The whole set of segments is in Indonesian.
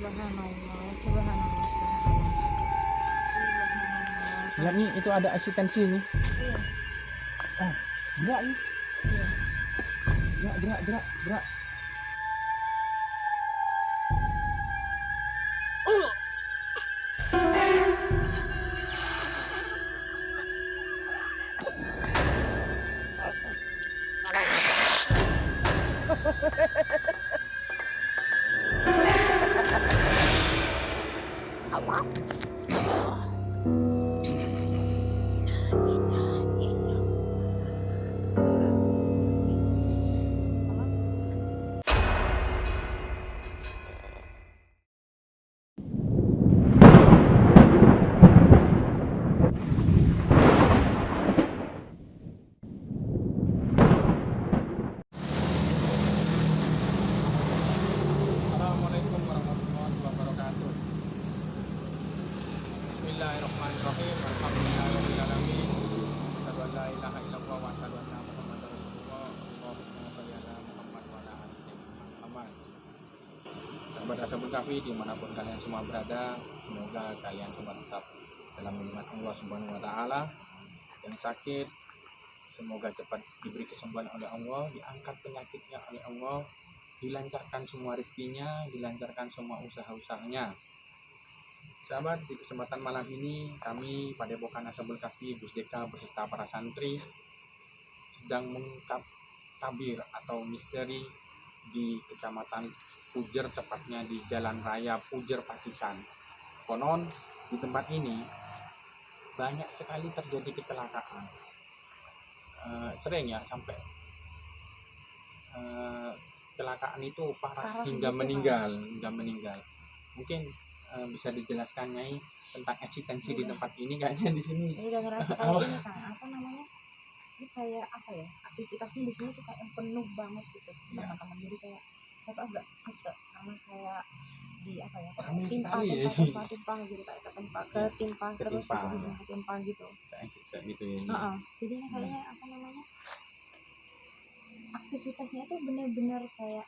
Subhanallah, subhanallah, subhanallah. Subhanallah. Lihat nih, itu ada asistensi nih. Iya, Oh, gerak nih. iya. Gerak. Assalamualaikum warahmatullahi wabarakatuh. Bismillahirrahmanirrahim. Alhamdulillahirobbilalamin. Asyhadu an la ilaha illallah wa asyhadu anna Muhammadar Rasulullah. Allahumma shalli ala Muhammad wa ala ali sayyidina Muhammad. Sahabat Ashabul Kahfi dimanapun kalian semua berada, semoga kalian semua tetap dalam lindungan Allah Subhanahu wa taala. Yang sakit semoga cepat diberi kesembuhan oleh Allah, diangkat penyakitnya oleh Allah, dilancarkan semua rezekinya, dilancarkan semua usaha-usahanya. Sahabat, di kesempatan malam ini kami Padepokan Ashabul Kahfi Busdeka beserta para santri sedang mengungkap tabir atau misteri di Kecamatan Pujer, tepatnya di Jalan Raya Pujer Pakisan. Konon di tempat ini banyak sekali terjadi kecelakaan. Sering ya sampai kecelakaan itu parah hingga gitu, meninggal. Mungkin bisa dijelaskan Nyai tentang eksistensi di tempat ini kayaknya di sini. Ini udah ngerasa kayak ini kan, apa namanya? Ini kayak apa ya? Aktivitasnya di sini tuh kayak penuh banget gitu, Iya. teman-teman. Jadi kayak saya agak sesek karena kayak di apa ya? Ramai Timpa sekali ya. gitu, kayak ketimpa terus Ketimpa. ujung-ujung ketimpa gitu. Kayak gitu ya. Jadi ini kayaknya apa namanya? Aktivitasnya tuh benar-benar kayak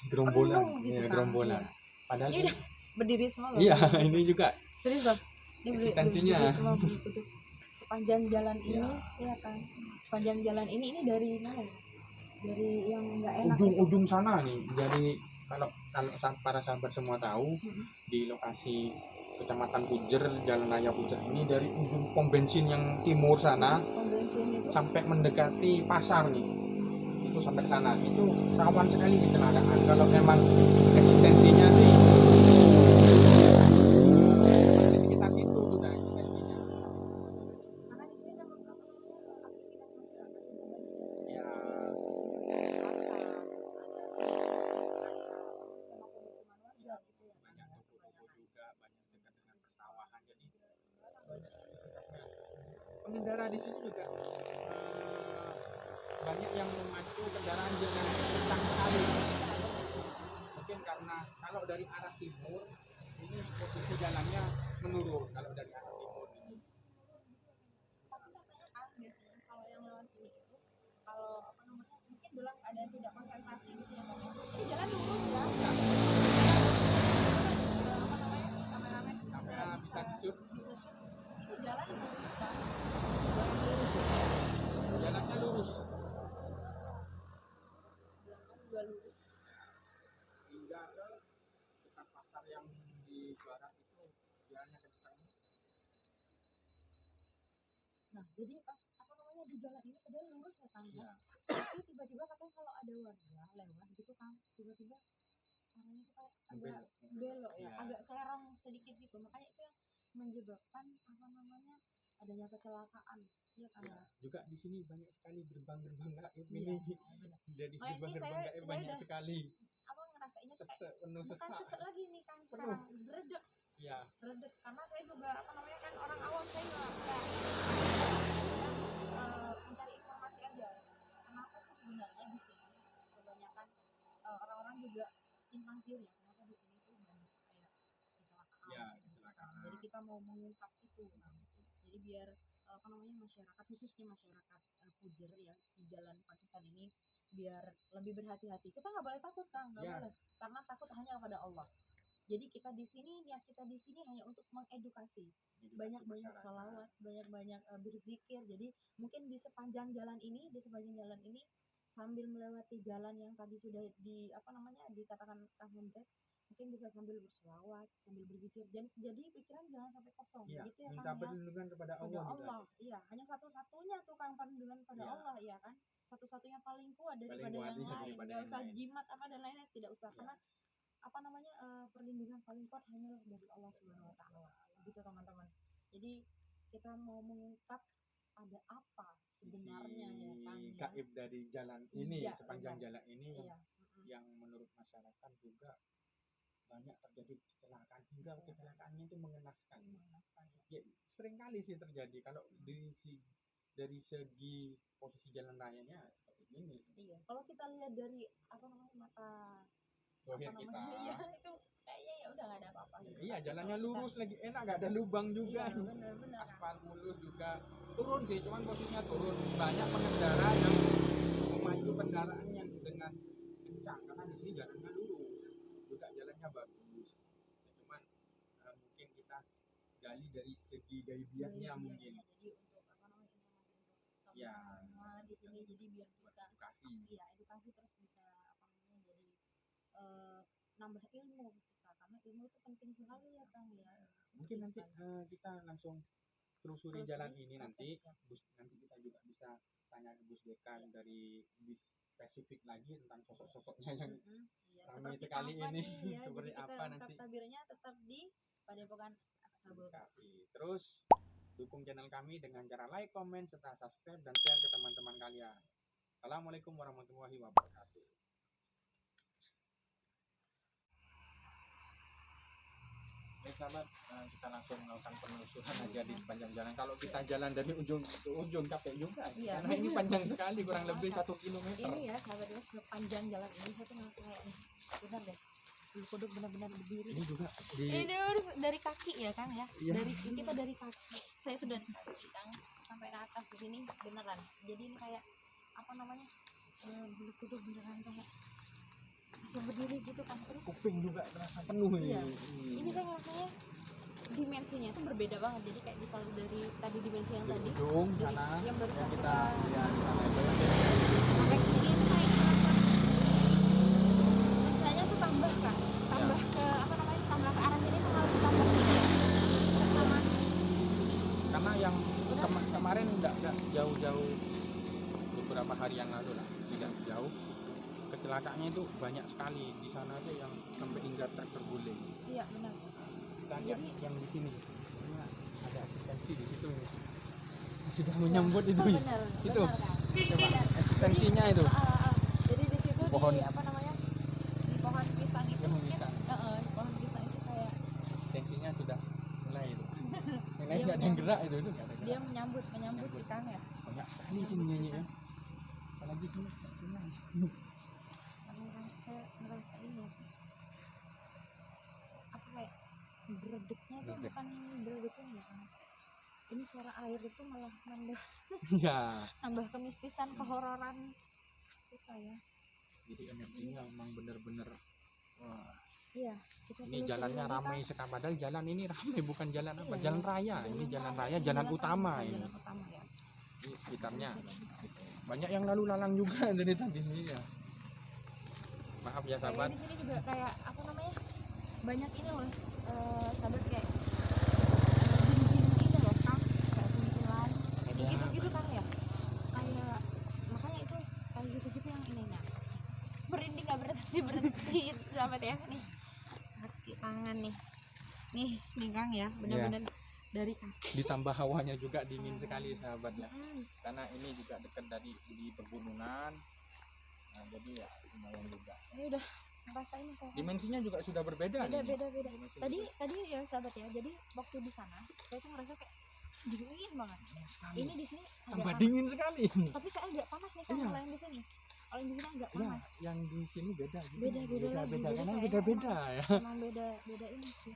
Gerombolan, penuh gitu ya, kan. gerombolan. Iya. Padahal Ini udah berdiri semua loh. iya, Gitu. ini juga Serius loh. Ini eksistensinya. berdiri semua begitu. Sepanjang jalan ini, Iya. ya kan. Sepanjang jalan ini dari mana ya? Dari yang nggak enak itu. Ujung-ujung sana nih. Jadi kalau para sahabat semua tahu, di lokasi Kecamatan Pujer, Jalan Raya Pujer ini dari ujung pom bensin yang timur sana Pom bensin itu sampai mendekati pasar nih, itu sampai sana itu rawan sekali kecelakaan. Kalau memang eksistensinya sih di sekitar situ sudah eksistensinya. karena di sini memang aktivitas masyarakat juga banyak. Ya, Pasar, banyak toko-toko juga, banyak dekat dengan persawahan. Jadi pengendara di sini juga banyak yang memacu kendaraan dengan kencang sekali. Mungkin karena kalau dari arah timur ini posisi jalannya menurun kalau dari arah timur ini. biasanya kalau yang lewat sini itu kalau apa namanya mungkin dalam keadaan tidak konsentrasi gitu ya Pak. Ini jalan lurus ya. Apa namanya kameramen Kamera bisa di-shoot. bisa shoot. Itu jalan lurus Pak. Jalannya lurus Belakang juga lurus. hingga ke dekat pasar yang di barat itu jalannya kencang. Nah, jadi pas apa namanya di jalan ini padahal lurus ya kan ya. Ya. Tapi tiba-tiba katanya kalau ada warga lewat gitu kan, tiba-tiba orangnya tuh kayak agak belok ya, Iya. agak serong sedikit gitu. Makanya itu yang menyebabkan apa namanya adanya kecelakaan. Iya kan ya. Juga di sini banyak sekali gerbang-gerbang gaib Iya, ini. benar. Jadi Nah, ini gerbang-gerbang saya gaib banyak udah sekali. apa ngerasainnya tuh kayak Sesek, penuh bukan sesak. sesek lagi nih kan sekarang beredek Ya, karena saya juga apa namanya kan orang awam, saya nggak mencari informasi aja kenapa sih sebenarnya di sini kebanyakan orang-orang juga simpang siur ya, kenapa di sini tuh banyak kayak kecelakaan. ya, gitu. kecelakaan. Jadi kita mau mengungkap itu kan. Jadi biar apa namanya masyarakat khususnya masyarakat Pujer ya di Jalan Pakisan ini biar lebih berhati-hati. Kita nggak boleh takut, Kang, nggak Ya. boleh, karena takut hanya kepada Allah. Jadi kita di sini, niat kita di sini hanya untuk mengedukasi, banyak-banyak sholawat, banyak-banyak berzikir. Jadi mungkin di sepanjang jalan ini, sambil melewati jalan yang tadi sudah dikatakan Kang Hendrik, mungkin bisa sambil berselawat, sambil berzikir. Jadi pikiran jangan sampai kosong. Iya, Gitu ya, minta Kang, ya. perlindungan kepada Pada Allah gitu Allah, aja. iya, hanya satu-satunya tuh Kang perlindungan pada Iya. Allah, ya kan. Satu-satunya paling kuat Paling daripada kuat yang lain. daripada Nggak yang usah lain. jimat apa dan lain-lain, tidak usah. Iya. Karena perlindungan paling kuat hanyalah dari Allah Subhanahu wa taala. Gitu, teman-teman. Jadi kita mau mengungkap ada apa sebenarnya ya, Kang, Sisi ya. gaib dari jalan ini, Iya, sepanjang benar. jalan ini Iya. yang menurut masyarakat juga banyak terjadi kecelakaan, hingga Iya. kecelakaannya itu mengenaskan. Mengenaskan, ya. Ya, sering kali sih terjadi kalau dari segi posisi jalan rayanya seperti ini. Iya. Kalau kita lihat dari mata Dohir kita. iya, itu kayaknya ya udah nggak ada apa-apa gitu. Iya, Tapi jalannya kalau kita- lurus lagi enak, nggak ada lubang juga. Iya, benar-benar, Kang. Aspal mulus juga. Turun sih, cuman posisinya turun. Banyak pengendara yang memacu kendaraannya dengan kencang karena di sini jalannya lurus, juga jalannya bagus. Ya, cuman mungkin kita gali dari segi gaibiahnya mungkin. Jadi untuk informasi untuk Ya. semua di sini, jadi biar Buat bisa edukasi. Iya, edukasi terus bisa jadi nambah ilmu kita, karena ilmu itu penting sekali ya, Kang, ya. Mungkin nanti kita langsung telusuri Telusuri. jalan ini. Oke, Nanti siap. nanti kita juga bisa tanya ke Bus Dekan Iya, dari lebih spesifik lagi tentang sosok-sosoknya yang Iya, ramai seperti sekali apa ini. nih, ya. Seperti Jadi kita apa ungkap nanti. tabirnya tetap di Padepokan Ashabul Kahfi. Terus dukung channel kami dengan cara like, comment, serta subscribe dan share ke teman-teman kalian. Assalamualaikum warahmatullahi wabarakatuh. Baik sahabat, kita langsung melakukan penelusuran aja di sepanjang jalan. Kalau kita jalan dari ujung ke ujung capek juga, Iya, karena ini bener. panjang sekali, kurang lebih Mantap. 1 kilometer. Ini ya, sahabat ya, sepanjang jalan ini saya tuh ngerasa kayak nih, benar deh, bulu kuduk benar-benar berdiri. Ini juga Ini dari kaki ya, Kang, ya. Iya. Kita dari kaki. Saya itu dari kaki, Kang, sampai ke atas di sini beneran. Jadi ini kayak bulu kuduk beneran kayak bisa berdiri gitu, Kang. Terus kuping juga terasa penuh Iya. ini. Ini saya ngerasanya dimensinya itu berbeda banget. Jadi kayak misalnya dari tadi dimensi yang Di tadi ujung dari sana yang baru yang kita kita lihat di sana itu. sampai ke sini itu kayak ngerasa sisanya tuh tambah, Kang. Tambah ke tambah ke arah sini tuh malah tambah tinggi. Sama Karena yang kemarin enggak jauh-jauh, beberapa hari yang lalu lah, tidak jauh, kecelakaannya itu banyak sekali di sana tuh yang sampai hingga terguling. iya, benar. Kita lihat Jadi- yang di sini, ini ada eksistensi di situ, sudah menyambut itu. Benar, Itu. benar, Kang. Coba Iya. eksistensinya itu. Jadi di situ Di pohon. di pohon pisang itu Pohon mungkin pisang. pohon pisang itu kayak Eksistensinya sudah mulai itu. Yang lain Dia nggak ada yang gerak itu nggak ada dia gerak. menyambut si Kang ya. Banyak sekali sini nyanyi ya. Apalagi sini senang. Karena saya ngerasa ini kayak beredeknya tuh Beredek. bukan beredeknya ya, Kang. Ini suara air itu malah Iya. nambah kemistisan, kehororan kita ya. Jadi energinya memang bener-bener wah. Iya, kita Ini telusuri jalannya lagi, ramai Kang. sekali, padahal jalan ini ramai, bukan jalan apa, Iya, jalan raya. Ini jalan raya, jalan utama ini. Jalan utama ya. Ini sekitarnya banyak yang lalu lalang juga dari tadi ya. Maaf ya Kayak sahabat. di sini juga kayak banyak ini loh, sahabat, kayak jin-jin ini loh, Kang, kayak kuntilan, kayak Ada. gitu-gitu, Kang, ya. Kayak makanya itu kayak gitu-gitu yang ininya. Merinding nggak berhenti, sahabat ya. Nih kaki tangan nih, Kang ya, benar-benar dari kaki. Ditambah hawanya juga dingin sekali sahabat ya. Karena ini juga dekat di pegunungan. Nah, jadi ya lumayan juga. Ini udah ngerasain kok. Dimensinya juga sudah berbeda nih. Beda. Dimensinya Tadi ya sahabat ya. Jadi waktu di sana saya tuh ngerasa kayak dingin banget. dingin sekali. Ini di sini agak Tambah panas. dingin sekali. Tapi saya agak panas nih, Kang, Iya. kalau yang di sini. Kalau yang di sini agak Ya, panas. yang di sini beda. Beda lagi. Karena Jadi beda-beda ya. Emang beda ini sih.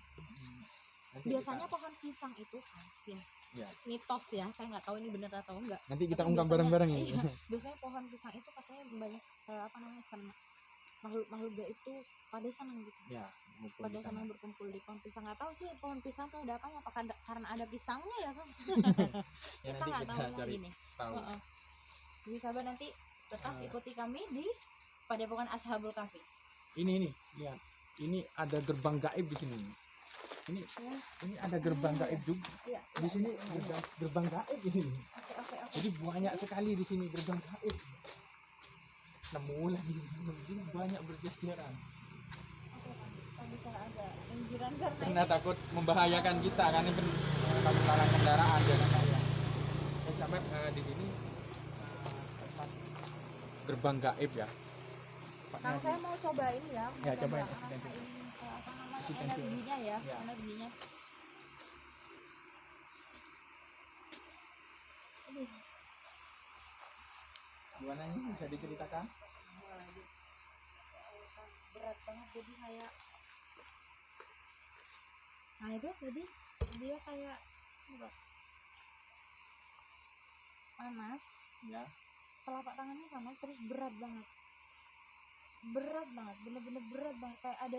Nanti Biasanya pohon pisang itu kan, ya, Ya. mitos ya, saya nggak tahu ini benar atau enggak. Nanti kita Tapi ungkap biasanya- bareng-bareng ya. iya, biasanya pohon pisang itu katanya banyak apa namanya makhluk gaib itu pada senang gitu, Ya, mumpung pada di sana. senang berkumpul di pohon pisang. Nggak tahu sih pohon pisang tuh ada apanya, apakah karena ada pisangnya ya kan? Ya, Kita nanti nggak kita tahu cari lagi nih. tahu. Heeh. Jadi sahabat nanti tetap Eh. ikuti kami di Padepokan Ashabul Kahfi. Ini lihat. Ini ada gerbang gaib di sini. Ini Ya. ini ada gerbang gaib juga. Iya, Di sini iya. gerbang gaib di sini. Oke. Jadi banyak sekali di sini gerbang gaib. Nemu lagi. Ini banyak berjajaran. Oh, bisa ada pinggiran karena Karena takut membahayakan kita kan ini kan takut larang kendaraan jalan raya. Sampai di sini tempat gerbang gaib ya. Kang, saya mau coba ini ya, Ya, coba ya, ngerasain coba. apa namanya Asistensi. energinya ya, Ya. energinya. Aduh, Gimana ini bisa diceritakan? berat banget jadi kayak. Nah itu jadi dia kayak apa, panas, Ya. telapak tangannya panas terus berat banget, bener-bener berat banget, kayak ada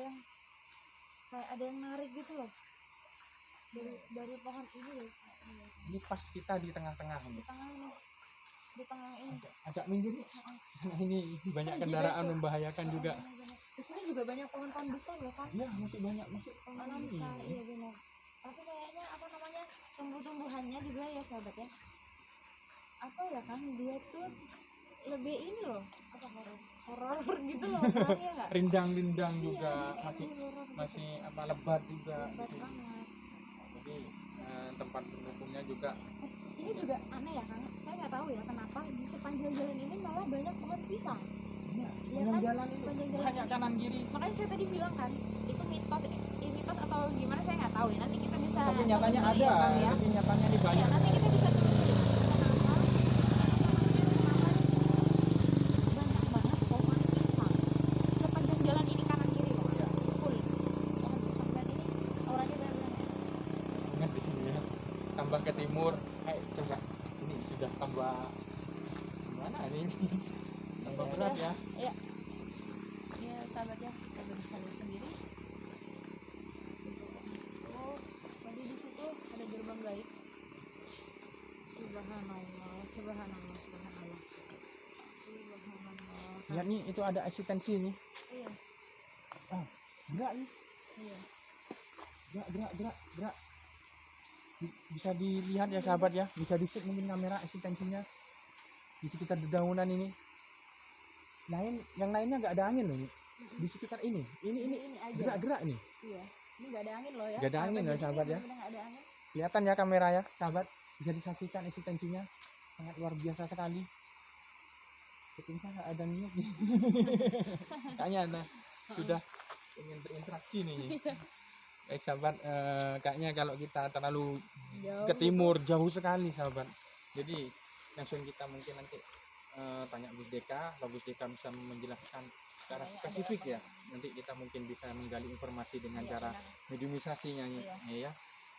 yang narik gitu loh dari pohon ini loh. Ini pas kita di tengah-tengah ini. Di tengah ini Agak minggir nih. Karena ini banyak kendaraan membahayakan juga. di sini juga banyak pohon-pohon besar loh kan. Iya, masih banyak Pohon tanam besar, ini. iya benar. Tapi kayaknya apa namanya tumbuhannya juga ya sahabat ya. Apa ya kan dia tuh lebih ini loh, apa horor gitu loh orangnya nggak. Rindang-rindang Iya, juga kayak masih horor gitu. masih apa lebat juga. Lebat banget. Jadi tempat pendukungnya juga. Ini juga aneh ya Kang, saya nggak tahu ya kenapa di sepanjang jalan ini malah banyak pohon pisang. Iya, Iya sepanjang kan? jalan ini Sepanjang jalan banyak ini. kanan kiri. Makanya saya tadi bilang kan itu mitos atau gimana saya nggak tahu ya, nanti kita bisa Tapi nyatanya telusuri ada. ya, Kang, ya. Tapi nyatanya ini Iya, banyak. nanti kita bisa telusuri kenapa di sini banyak banget pohon pisang sepanjang jalan ini kanan kiri loh. Iya. Full pohon pisang, dan ini auranya benar-benar enak. Ingat di sini ya. Tambah ke timur. Coba ini sudah tambah gimana ini? Tambah berat ya. Iya. Iya sahabat ya, kita bisa lihat sendiri. Oh, tadi di situ ada gerbang gaib. Subhanallah. Lihat nih, itu ada asistensi nih. Iya. Gerak nih. Iya. Gerak. Bisa dilihat ya sahabat ya. Bisa di-shoot mungkin kamera asistensinya di sekitar dedaunan ini. Yang lainnya nggak ada angin loh ini. Di sekitar ini aja. gerak nih. Iya. Ini nggak ada angin loh ya. Nggak ada angin loh sahabat ya. Benar-benar nggak ada angin. Kelihatan ya kamera ya sahabat. Bisa disaksikan asistensinya. Sangat luar biasa sekali. Ketika nggak ada niat nih. Kayaknya sudah ingin berinteraksi nih. Baik sahabat, kayaknya kalau kita terlalu ke timur jauh sekali sahabat. Jadi langsung kita mungkin nanti tanya Gus Deka, kalau Gus Deka bisa menjelaskan secara spesifik ya. Nanti kita mungkin bisa menggali informasi dengan cara mediumisasinya ya.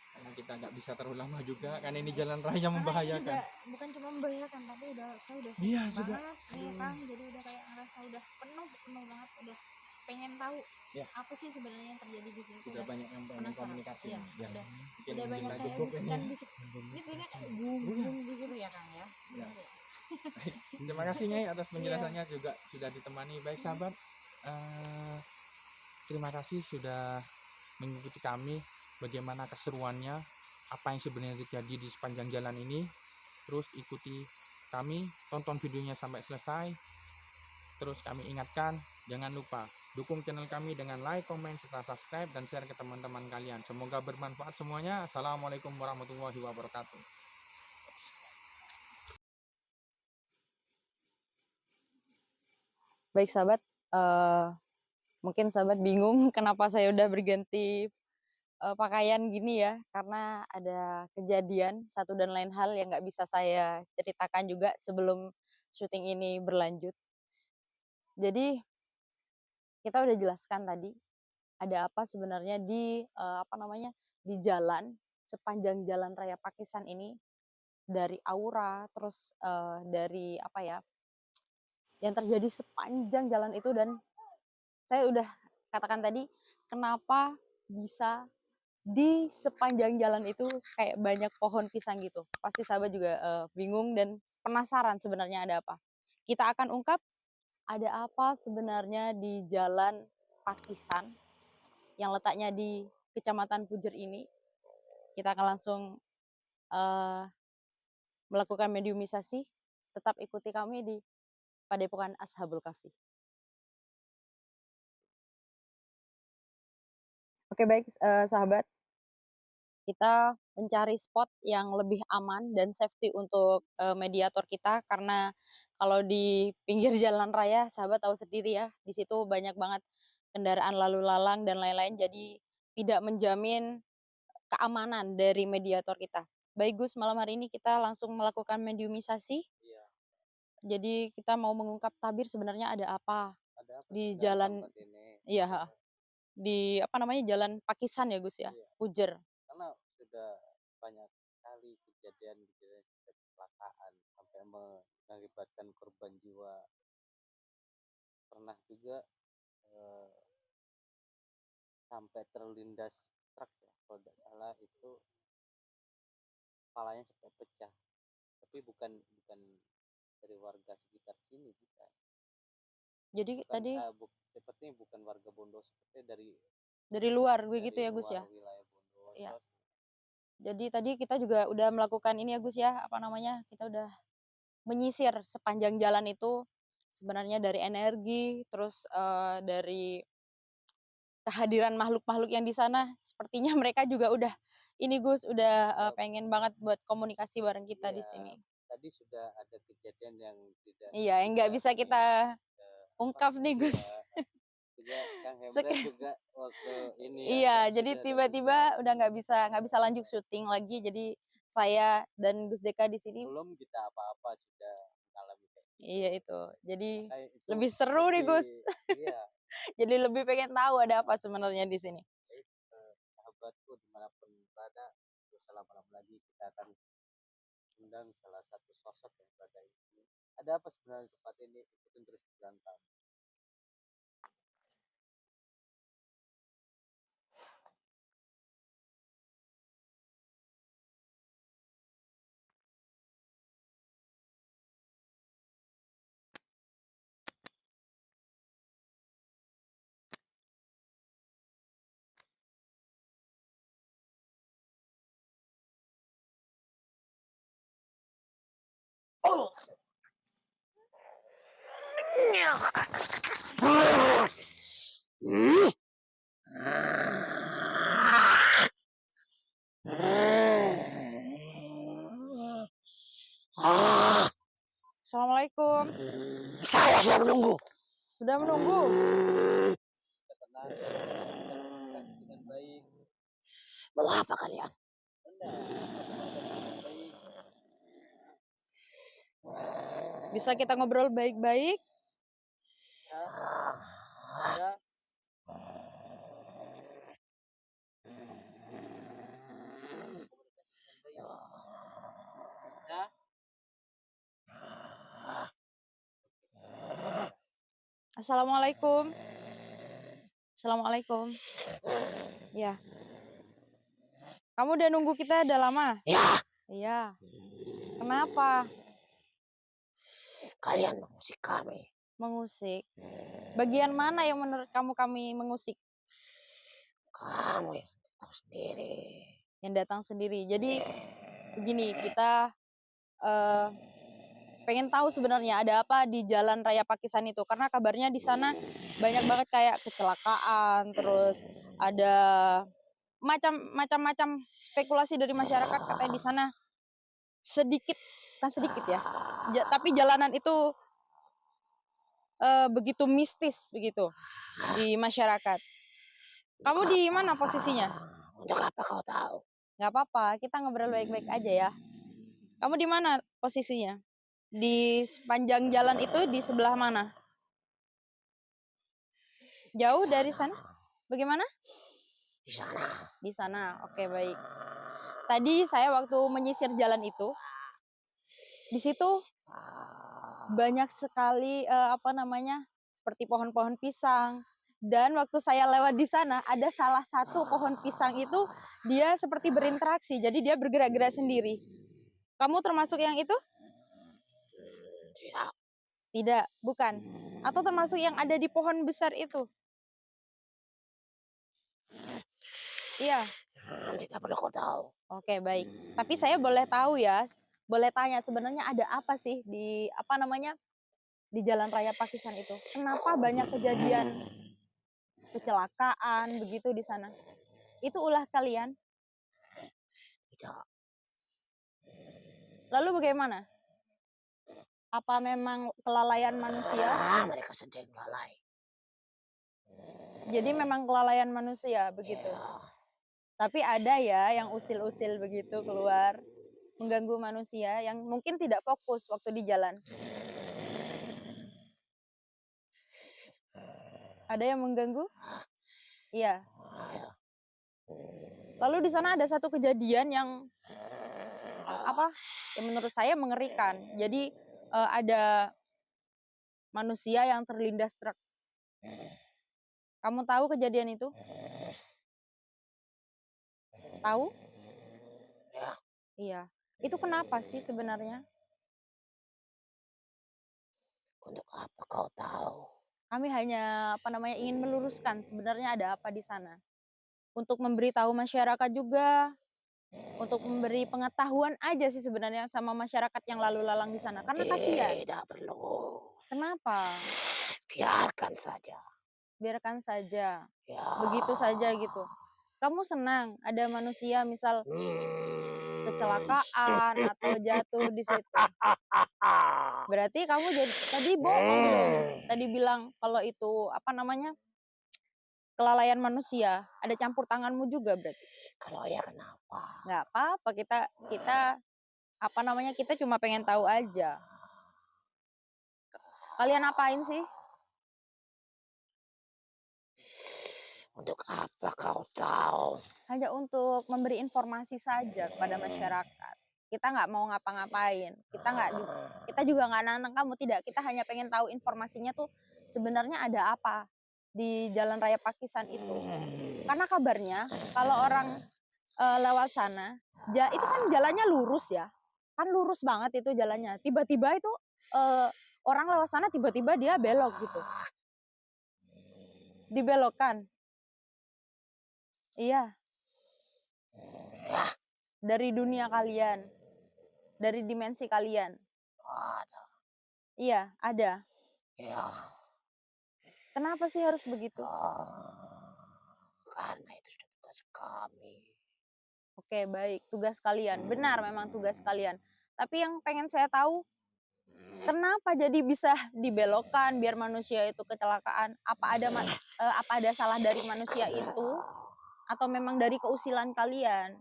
Karena kita nggak bisa terlalu lama juga, karena ini jalan raya membahayakan. Bukan cuma membahayakan, tapi saya udah Iya, banget juga. nih Kang, jadi udah kayak ngerasa udah penuh banget, udah pengen tahu Ya. apa sih sebenarnya yang terjadi di sini. Sudah banyak yang pengen komunikasi. Iya, Ya. udah banyak kayak bisik gitu kan, bung gitu ya Kang ya. Ya. Terima kasih Nyai atas penjelasannya, juga sudah ditemani. Baik sahabat, terima kasih sudah mengikuti kami bagaimana keseruannya, apa yang sebenarnya terjadi di sepanjang jalan ini. Terus ikuti kami, tonton videonya sampai selesai. Terus kami ingatkan, jangan lupa dukung channel kami dengan like, komen, serta subscribe dan share ke teman-teman kalian. Semoga bermanfaat semuanya. Assalamualaikum warahmatullahi wabarakatuh. Baik sahabat, mungkin sahabat bingung kenapa saya udah berganti pakaian gini ya, karena ada kejadian satu dan lain hal yang nggak bisa saya ceritakan juga sebelum syuting ini berlanjut. Jadi kita udah jelaskan tadi ada apa sebenarnya di di jalan sepanjang jalan raya Pakistan ini, dari aura, terus dari apa ya, yang terjadi sepanjang jalan itu. Dan saya udah katakan tadi, kenapa bisa di sepanjang jalan itu kayak banyak pohon pisang gitu. Pasti sahabat juga bingung dan penasaran sebenarnya ada apa. Kita akan ungkap ada apa sebenarnya di jalan Pakistan yang letaknya di Kecamatan Pujer ini. Kita akan langsung melakukan mediumisasi. Tetap ikuti kami di Padepokan Ashabul Kahfi. Oke, baik sahabat, kita mencari spot yang lebih aman dan safety untuk mediator kita, karena kalau di pinggir jalan raya sahabat tahu sendiri ya, di situ banyak banget kendaraan lalu lalang dan lain-lain, jadi tidak menjamin keamanan dari mediator kita. Baik Gus, malam hari ini kita langsung melakukan mediumisasi. Iya. Jadi kita mau mengungkap tabir sebenarnya ada apa Ada apa di sih, ada jalan, apa, Mbak Dene? iya, di apa namanya, jalan Pakistan ya Gus ya, Iya. Pujer. Karena sudah banyak sekali kejadian kecelakaan sampai mengakibatkan korban jiwa. Pernah juga sampai terlindas truk ya, kalau tidak salah itu kepalanya sampai pecah. Tapi bukan dari warga sekitar sini, bukan. Jadi tadi Sepertinya bukan warga Bondowoso, seperti dari luar begitu ya Gus ya. wilayah Bondowoso. Iya. Jadi tadi kita juga udah melakukan ini ya Gus ya, apa namanya, kita udah menyisir sepanjang jalan itu sebenarnya dari energi, terus dari kehadiran makhluk-makhluk yang di sana. Sepertinya mereka juga udah ini Gus, udah pengen banget buat komunikasi bareng kita di Iya, sini. tadi sudah ada kejadian yang tidak Iya, yang nggak bisa kita ungkap nih Gus. juga Kang Hemdan juga waktu ini ya. Iya, kan, jadi sudah tiba-tiba udah nggak bisa lanjut syuting lagi. Jadi saya dan Gus Deka di sini. belum kita apa-apa sudah mengalami kayak gitu. Iya itu. Jadi Makanya itu lebih seru nih Gus. Iya. Jadi lebih pengen tahu ada apa sebenarnya di sini. Baik, sahabatku dimanapun berada, setelah malam lagi kita akan undang salah satu sosok yang berada di sini. Ada apa sebenarnya di tempat ini? Ikutin terus jalan kami. Assalamualaikum. Saya sudah menunggu. Sudah menunggu. Tenang, dengan baik. Mau apa kalian? Bisa kita ngobrol baik-baik? Ya. Assalamualaikum. Assalamualaikum. Ya. Kamu udah nunggu kita udah lama? Ya, Iya. Kenapa? kalian mengusik kami. Mengusik. Bagian mana yang menurut kamu kami mengusik? Kamu yang tahu sendiri. Yang datang sendiri. Jadi begini, kita pengen tahu sebenarnya ada apa di Jalan Raya Pakistan itu, karena kabarnya di sana banyak banget kayak kecelakaan, terus ada macam-macam spekulasi dari masyarakat katanya di sana sedikit, kan sedikit ya, tapi jalanan itu begitu mistis begitu di masyarakat. Kamu di mana posisinya? Untuk apa kau tahu? Nggak apa-apa, kita ngobrol baik-baik aja ya. Kamu di mana posisinya? Di sepanjang jalan itu di sebelah mana? Jauh dari sana? Bagaimana? Di sana. Di sana. Oke, baik. Tadi saya waktu menyisir jalan itu, di situ banyak sekali apa namanya, seperti pohon-pohon pisang. Dan waktu saya lewat di sana, ada salah satu pohon pisang itu dia seperti berinteraksi, jadi dia bergerak-gerak sendiri. Kamu termasuk yang itu? Tidak. Tidak, bukan. Atau termasuk yang ada di pohon besar itu? Iya. Tidak perlu kau tahu. Oke, baik. Tapi saya boleh tahu ya, boleh tanya sebenarnya ada apa sih di apa namanya di Jalan Raya Pakistan itu? Kenapa banyak kejadian kecelakaan begitu di sana? Itu ulah kalian? Tidak. Lalu bagaimana? Apa memang kelalaian manusia? Mereka sedang lalai. Jadi memang kelalaian manusia begitu. Ya. Tapi ada ya yang usil-usil begitu keluar mengganggu manusia yang mungkin tidak fokus waktu di jalan. Ada yang mengganggu? Iya. Lalu di sana ada satu kejadian yang apa? Yang menurut saya mengerikan. Jadi ada manusia yang terlindas truk. Kamu tahu kejadian itu? Tahu? Ya. Iya. Itu kenapa sih sebenarnya? Untuk apa kau tahu? Kami hanya apa namanya ingin meluruskan sebenarnya ada apa di sana. Untuk memberitahu masyarakat juga, untuk memberi pengetahuan aja sih sebenarnya sama masyarakat yang lalu lalang di sana. Karena kasihan. Tidak perlu. Kenapa? Biarkan saja. Biarkan saja. Ya. Begitu saja gitu. Kamu senang ada manusia misal kecelakaan atau jatuh di situ. Berarti kamu jadi tadi bohong dong. Tadi bilang kalau itu apa namanya? Kelalaian manusia. Ada campur tanganmu juga berarti. Kalau ya kenapa? Nggak apa-apa, kita apa namanya? Kita cuma pengen tahu aja. Kalian apain sih? Untuk apa kau tahu? Hanya untuk memberi informasi saja kepada masyarakat. Kita nggak mau ngapa-ngapain. Kita juga nggak nantang kamu, tidak. Kita hanya pengen tahu informasinya tuh sebenarnya ada apa di Jalan Raya Pakistan itu. Karena kabarnya kalau orang lewat sana, itu kan jalannya lurus ya. Kan lurus banget itu jalannya. Tiba-tiba itu orang lewat sana tiba-tiba dia belok gitu. Dibelokkan. Iya. Dari dunia kalian. Dari dimensi kalian. Ada. Iya, ada. Ya. Kenapa sih harus begitu? Karena itu sudah tugas kami. Oke, baik. Tugas kalian. Benar memang tugas kalian. Tapi yang pengen saya tahu, kenapa jadi bisa dibelokkan biar manusia itu kecelakaan? Apa ada salah dari manusia itu? Atau memang dari keusilan kalian?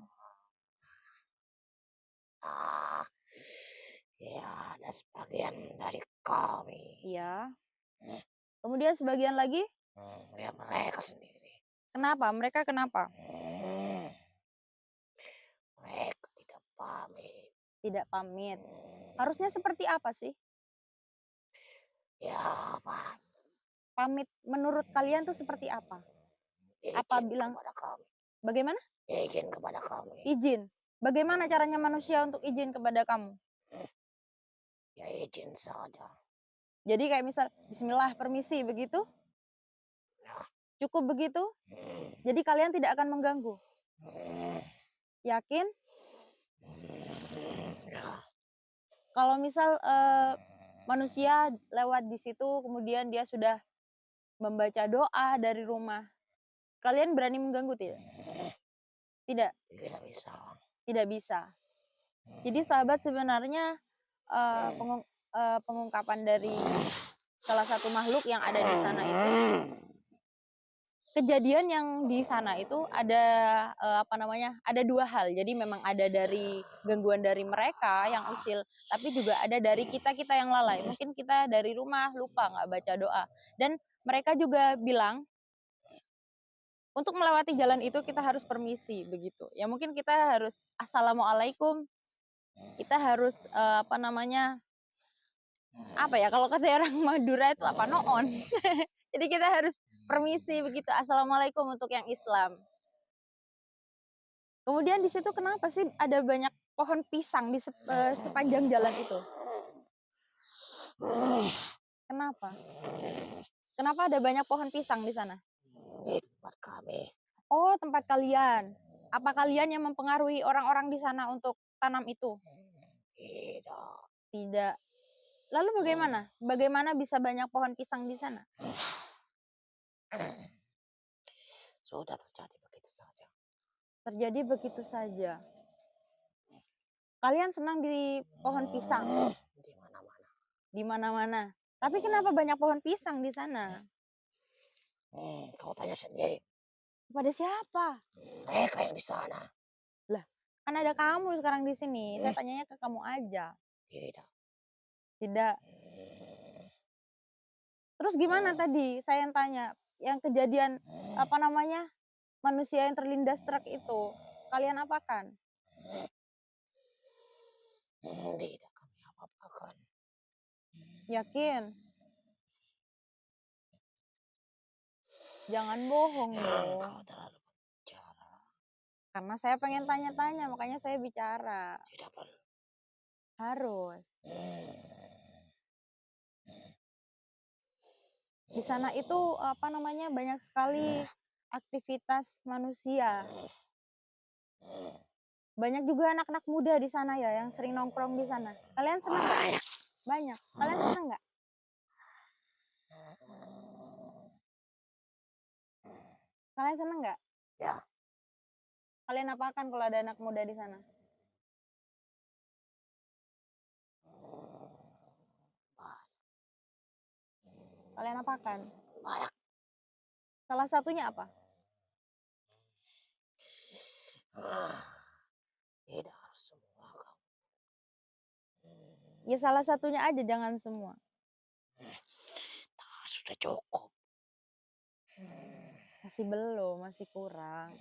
Ya, ada sebagian dari kami. Iya. Kemudian sebagian lagi? Ya, mereka sendiri. Kenapa? Mereka kenapa? Mereka tidak pamit. Tidak pamit. Harusnya seperti apa sih? Ya, apa? Pamit menurut kalian tuh seperti apa? Apa bilang? Kepada kami. Bagaimana? Izin kepada kami. Izin. Bagaimana caranya manusia untuk izin kepada kamu? Ya, izin saja. Jadi kayak misal, bismillah, permisi, begitu? Cukup begitu? Jadi kalian tidak akan mengganggu? Yakin? Kalau misal manusia lewat di situ, kemudian dia sudah membaca doa dari rumah, kalian berani mengganggu tidak? Tidak? Tidak bisa. Tidak bisa. Jadi sahabat sebenarnya pengungkapan dari salah satu makhluk yang ada di sana itu, kejadian yang di sana itu ada ada dua hal. Jadi memang ada dari gangguan dari mereka yang usil, tapi juga ada dari kita yang lalai. Mungkin kita dari rumah lupa nggak baca doa. Dan mereka juga bilang untuk melewati jalan itu kita harus permisi begitu. Ya mungkin kita harus assalamualaikum, kita harus apa ya, kalau kata orang Madura itu apa, noon. Jadi kita harus permisi begitu, assalamualaikum untuk yang Islam. Kemudian di situ kenapa sih ada banyak pohon pisang di sepanjang jalan itu? Kenapa? Kenapa ada banyak pohon pisang di sana? Di tempat kami. Oh, tempat kalian. Apa kalian yang mempengaruhi orang-orang di sana untuk tanam itu? Tidak. Tidak. Lalu bagaimana? Bagaimana bisa banyak pohon pisang di sana? Sudah terjadi begitu saja. Terjadi begitu saja. Kalian senang di pohon pisang? Di mana-mana. Di mana-mana. Tapi kenapa banyak pohon pisang di sana? Kau tanya sendiri. Pada siapa? Mereka yang di sana. Lah, kan ada kamu sekarang di sini. Saya tanyanya ke kamu aja. Tidak. Tidak. Terus gimana tadi? Saya yang tanya, yang kejadian manusia yang terlindas truk itu, kalian apakan? Tidak kami apa-apakan. Yakin? Jangan bohong dong. Kau terlalu bicara. Karena saya pengen tanya-tanya, makanya saya bicara. Tidak perlu. Harus. Di sana itu banyak sekali aktivitas manusia. Banyak juga anak-anak muda di sana ya yang sering nongkrong di sana. Kalian senang nggak? Banyak. Kalian senang nggak? Kalian senang nggak? Ya. Kalian apakan kalau ada anak muda di sana? Kalian apakan? Banyak. Salah satunya apa? Tidak harus semua kau. Ya salah satunya aja, jangan semua. Sudah cukup. Masih belum, masih kurang.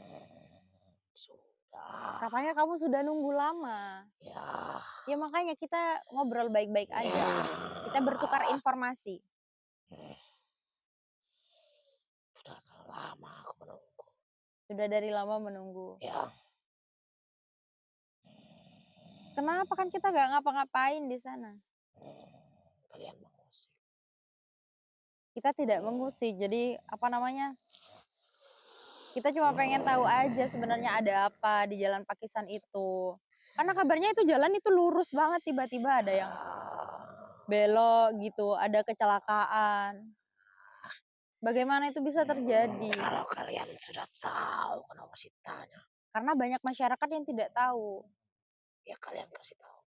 Sudah. Katanya kamu sudah nunggu lama. Ya. Ya makanya kita ngobrol baik-baik aja. Kita bertukar informasi. Sudah lama aku menunggu. Sudah dari lama menunggu. Ya. Kenapa kan kita nggak ngapa-ngapain di sana? Kalian mengusik. Kita tidak mengusik. Jadi kita cuma pengen tahu aja sebenarnya ada apa di Jalan Pakisan itu. Karena kabarnya itu jalan itu lurus banget, tiba-tiba ada yang belok gitu, ada kecelakaan. Bagaimana itu bisa terjadi? Kalau kalian sudah tahu, kenapa sih tanya? Karena banyak masyarakat yang tidak tahu. Ya kalian kasih tahu.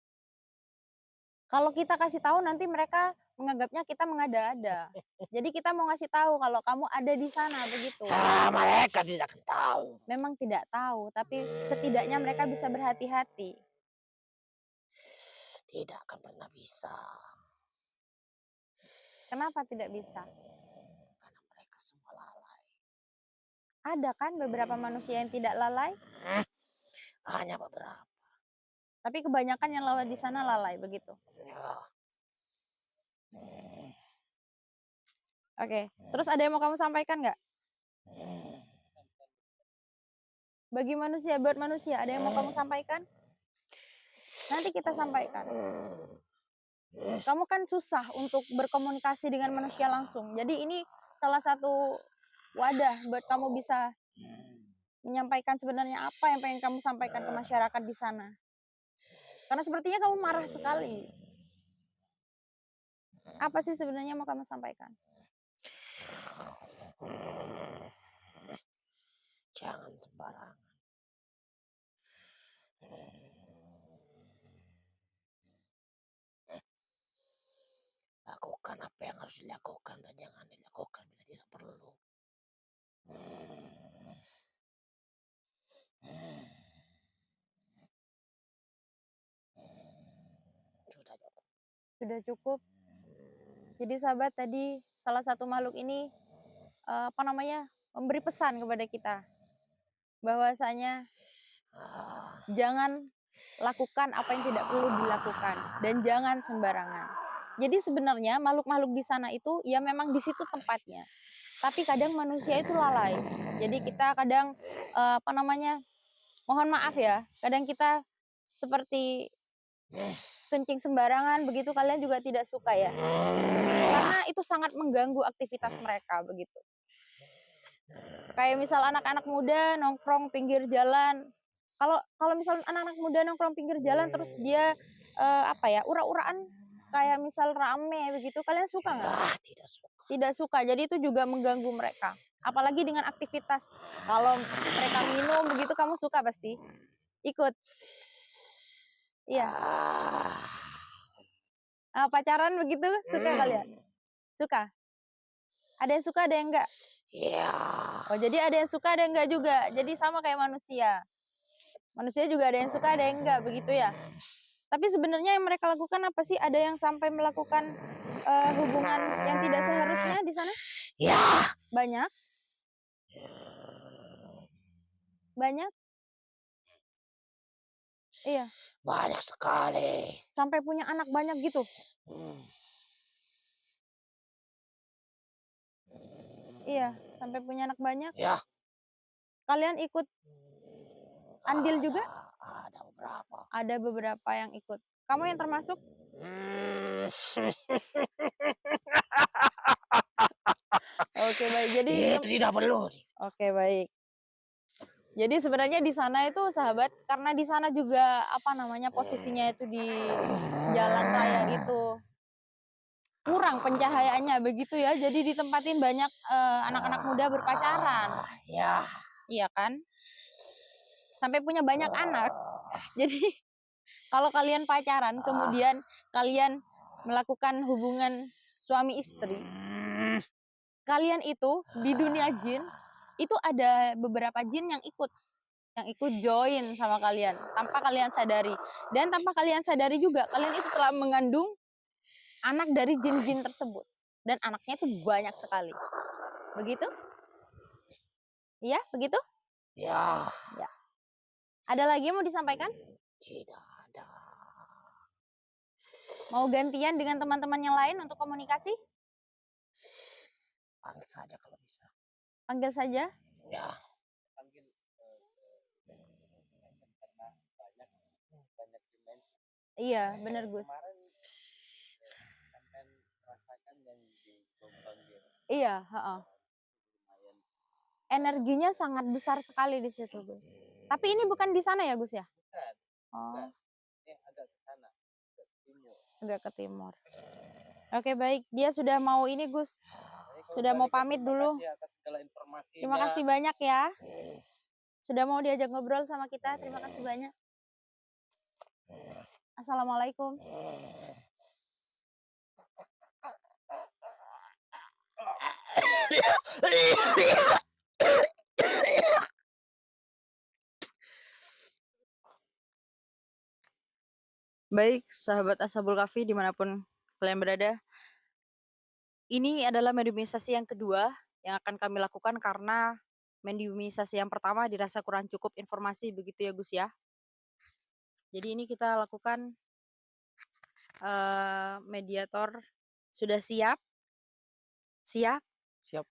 Kalau kita kasih tahu nanti mereka menganggapnya kita mengada-ada. Jadi kita mau ngasih tahu kalau kamu ada di sana begitu. Mereka tidak tahu. Memang tidak tahu, tapi setidaknya mereka bisa berhati-hati. Tidak akan pernah bisa. Kenapa tidak bisa? Karena mereka semua lalai. Ada kan beberapa manusia yang tidak lalai? Hanya beberapa. Tapi kebanyakan yang lewat di sana lalai begitu. Ya. Oke, terus ada yang mau kamu sampaikan nggak? Bagi manusia, buat manusia, ada yang mau kamu sampaikan? Nanti kita sampaikan. Kamu kan susah untuk berkomunikasi dengan manusia langsung. Jadi ini salah satu wadah buat kamu bisa menyampaikan sebenarnya apa yang pengen kamu sampaikan ke masyarakat di sana. Karena sepertinya kamu marah sekali. Apa sih sebenarnya mau kamu sampaikan? Jangan sembarangan. Lakukan apa yang harus dilakukan dan jangan dilakukan bila tidak perlu. Sudah cukup. Sudah cukup. Jadi sahabat, tadi salah satu makhluk ini memberi pesan kepada kita bahwasanya jangan lakukan apa yang tidak perlu dilakukan dan jangan sembarangan. Jadi sebenarnya makhluk-makhluk di sana itu ya memang di situ tempatnya. Tapi kadang manusia itu lalai. Jadi kita kadang mohon maaf ya, kadang kita seperti kencing sembarangan begitu, kalian juga tidak suka ya. Karena itu sangat mengganggu aktivitas mereka begitu. Kayak misal anak-anak muda nongkrong pinggir jalan. Kalau misal anak-anak muda nongkrong pinggir jalan terus dia ura-uraan kayak misal rame begitu, kalian suka nggak? Tidak suka. Tidak suka. Jadi itu juga mengganggu mereka. Apalagi dengan aktivitas. Kalau mereka minum begitu, kamu suka pasti ikut. Iya. Pacaran begitu suka kalian? Suka? Ada yang suka, ada yang enggak? Iya. Oh, jadi ada yang suka, ada yang enggak juga. Jadi sama kayak manusia. Manusia juga ada yang suka, ada yang enggak, begitu ya. Tapi sebenarnya yang mereka lakukan apa sih? Ada yang sampai melakukan hubungan yang tidak seharusnya di sana? Ya. Banyak? Banyak? Iya. Banyak sekali. Sampai punya anak banyak gitu? Iya, sampai punya anak banyak. Ya. Kalian ikut andil juga? Ada beberapa. Ada beberapa yang ikut. Kamu yang termasuk? Oke, baik. Jadi itu tidak perlu. Oke, baik. Jadi sebenarnya di sana itu sahabat, karena di sana juga posisinya itu di jalan raya itu kurang pencahayaannya begitu ya. Jadi ditempatin banyak anak-anak muda berpacaran. Ya. Iya kan? Sampai punya banyak anak. Jadi kalau kalian pacaran kemudian kalian melakukan hubungan suami istri, kalian itu di dunia jin itu ada beberapa jin yang ikut join sama kalian tanpa kalian sadari, dan tanpa kalian sadari juga kalian itu telah mengandung anak dari jin-jin tersebut, dan anaknya itu banyak sekali. Begitu? Iya, begitu? Ya. Ya. Ada lagi yang mau disampaikan? Tidak ada. Mau gantian dengan teman-teman yang lain untuk komunikasi? Panggil saja kalau bisa. Panggil saja. Ya. Iya, benar Gus. Iya, energinya sangat besar sekali di situ, Gus. Tapi ini bukan di sana ya, Gus ya? Bukan. Oh. Ini agak ke sana, ke timur. Agak ke timur. Oke, baik. Dia sudah mau ini, Gus. Sudah mau pamit dulu. Terima kasih atas segala informasinya. Terima kasih banyak ya. Sudah mau diajak ngobrol sama kita. Terima kasih banyak. Assalamualaikum. Baik, sahabat Ashabul Kahfi dimanapun kalian berada. Ini adalah mediumisasi yang kedua yang akan kami lakukan karena mediumisasi yang pertama dirasa kurang cukup informasi, begitu ya Gus ya. Jadi ini kita lakukan mediator sudah siap? Siap? Siap.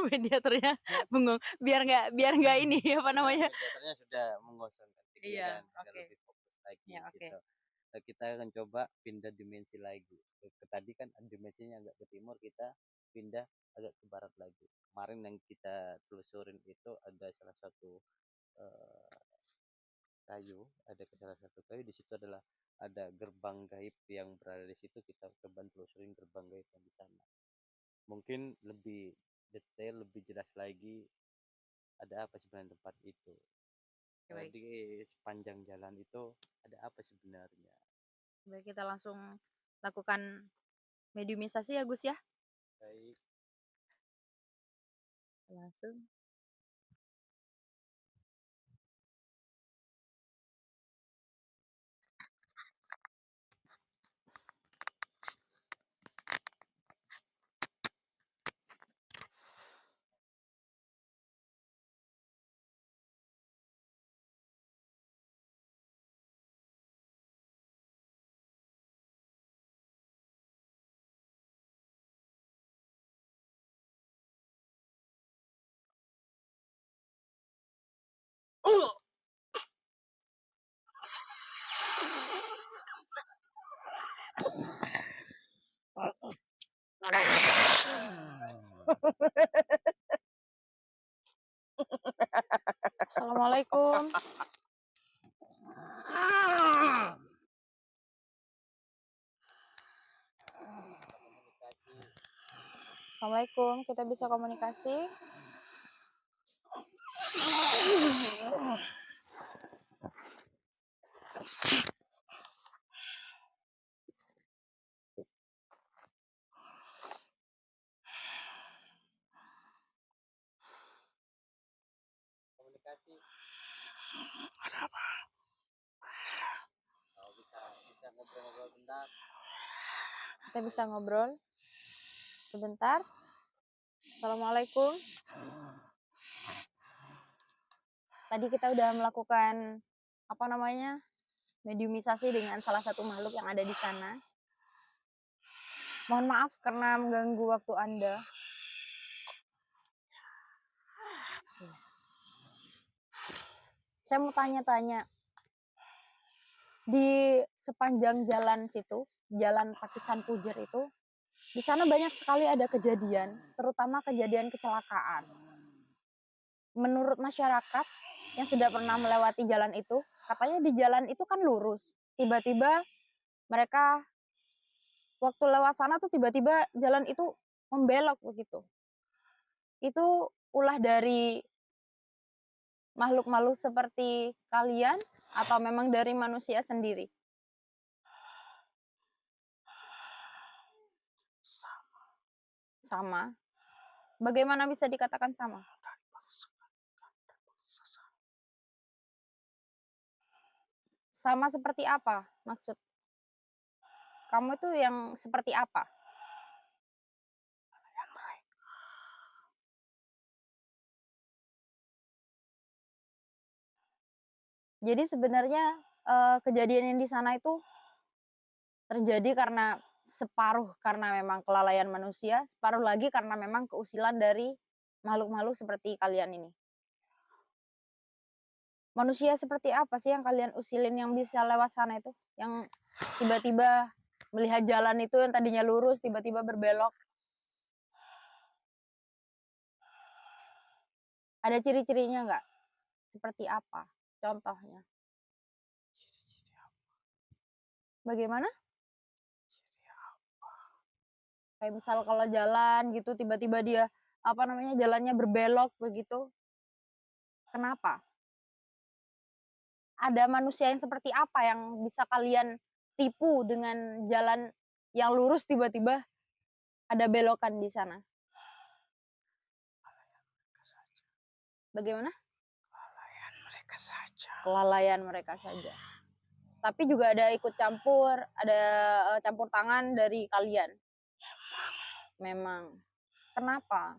Mediatornya bengong. Biar nggak ini apa namanya? Mediatornya sudah mengosongkan pikiran, lebih fokus lagi. Ya, oke. Gitu. Kita akan coba pindah dimensi lagi. Tadi kan dimensinya agak ke timur, kita pindah agak ke barat lagi. Kemarin yang kita telusurin itu ada salah satu kayu, di situ ada gerbang gaib yang berada di situ. Kita coba telusurin gerbang gaib yang di sana. Mungkin lebih detail, lebih jelas lagi ada apa sebenarnya tempat itu. Di sepanjang jalan itu ada apa sebenarnya. Baik, kita langsung lakukan mediumisasi ya Gus ya. Baik. Langsung. Assalamualaikum. Assalamualaikum, kita bisa komunikasi. Komunikasi. Oh, bisa ngobrol-ngobrol bentar. Kita bisa ngobrol sebentar. Assalamualaikum. Tadi kita udah melakukan mediumisasi dengan salah satu makhluk yang ada di sana. Mohon maaf karena mengganggu waktu Anda. Saya mau tanya-tanya, di sepanjang jalan situ, jalan Pakisan Pujer itu, di sana banyak sekali ada kejadian, terutama kejadian kecelakaan. Menurut masyarakat yang sudah pernah melewati jalan itu, katanya di jalan itu kan lurus. Tiba-tiba mereka waktu lewat sana tuh tiba-tiba jalan itu membelok begitu. Itu ulah dari makhluk-makhluk seperti kalian atau memang dari manusia sendiri? Sama. Bagaimana bisa dikatakan sama? Sama seperti apa maksud? Kamu itu yang seperti apa? Jadi sebenarnya kejadian yang di sana itu terjadi karena separuh karena memang kelalaian manusia, separuh lagi karena memang keusilan dari makhluk-makhluk seperti kalian ini. Manusia seperti apa sih yang kalian usilin yang bisa lewat sana itu? Yang tiba-tiba melihat jalan itu yang tadinya lurus tiba-tiba berbelok. Ada ciri-cirinya nggak? Seperti apa? Contohnya. Bagaimana? Kayak misal kalau jalan gitu tiba-tiba dia jalannya berbelok begitu. Kenapa? Ada manusia yang seperti apa yang bisa kalian tipu dengan jalan yang lurus tiba-tiba ada belokan di sana? Bagaimana? Kelalaian mereka saja. Tapi juga ada ikut campur, ada campur tangan dari kalian. Memang. Kenapa?